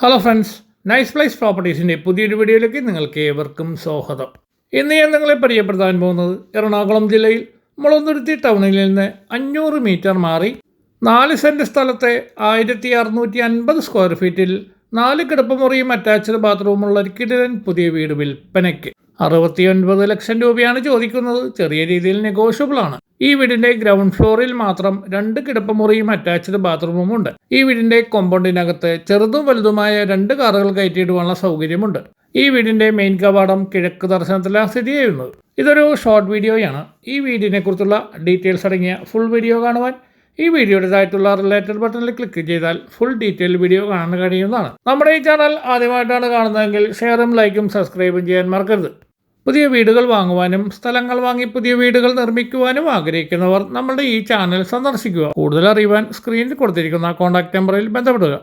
Hello friends, nice place പ്രോപ്പർട്ടീസിൻ്റെ പുതിയൊരു വീഡിയോയിലേക്ക് നിങ്ങൾക്ക് ഏവർക്കും സ്വാഗതം. ഇന്ന് ഞാൻ നിങ്ങളെ പരിചയപ്പെടുത്താൻ പോകുന്നത് എറണാകുളം ജില്ലയിൽ മുളന്തുരുത്തി ടൗണിൽ നിന്ന് 500 മീറ്റർ മാറി 4 സെൻറ്റ് സ്ഥലത്തെ 1650 സ്ക്വയർ ഫീറ്റിൽ 4 കിടപ്പുമുറിയും അറ്റാച്ച്ഡ് ബാത്റൂമുള്ള ഒരു കിടിലൻ പുതിയ വീട് വിൽപ്പനയ്ക്ക്. 69 ലക്ഷം രൂപയാണ് ചോദിക്കുന്നത്. ചെറിയ രീതിയിൽ നെഗോഷ്യബിൾ ആണ്. ഈ വീടിന്റെ ഗ്രൗണ്ട് ഫ്ലോറിൽ മാത്രം 2 കിടപ്പുമുറിയും അറ്റാച്ച്ഡ് ബാത്റൂമും ഉണ്ട്. ഈ വീടിന്റെ കോമ്പൗണ്ടിനകത്ത് ചെറുതും വലുതുമായ 2 കാറുകൾ കയറ്റിയിടുവാനുള്ള സൗകര്യമുണ്ട്. ഈ വീടിന്റെ മെയിൻ കവാടം കിഴക്ക് ദർശനത്തിലാണ് സ്ഥിതി ചെയ്യുന്നത്. ഇതൊരു ഷോർട്ട് വീഡിയോയാണ്. ഈ വീടിനെ കുറിച്ചുള്ള ഡീറ്റെയിൽസ് അടങ്ങിയ ഫുൾ വീഡിയോ കാണുവാൻ ഈ വീഡിയോയുടേതായിട്ടുള്ള റിലേറ്റഡ് ബട്ടണിൽ ക്ലിക്ക് ചെയ്താൽ ഫുൾ ഡീറ്റെയിൽ വീഡിയോ കാണാൻ കഴിയുന്നതാണ്. നമ്മുടെ ഈ ചാനൽ ആദ്യമായിട്ടാണ് കാണുന്നതെങ്കിൽ ഷെയറും ലൈക്കും സബ്സ്ക്രൈബും ചെയ്യാൻ മറക്കരുത്. പുതിയ വീടുകൾ വാങ്ങുവാനും സ്ഥലങ്ങൾ വാങ്ങി പുതിയ വീടുകൾ നിർമ്മിക്കുവാനും ആഗ്രഹിക്കുന്നവർ നമ്മളുടെ ഈ ചാനൽ സന്ദർശിക്കുക. കൂടുതൽ അറിയുവാൻ സ്ക്രീനിൽ കൊടുത്തിരിക്കുന്ന കോൺടാക്ട് നമ്പറിൽ ബന്ധപ്പെടുക.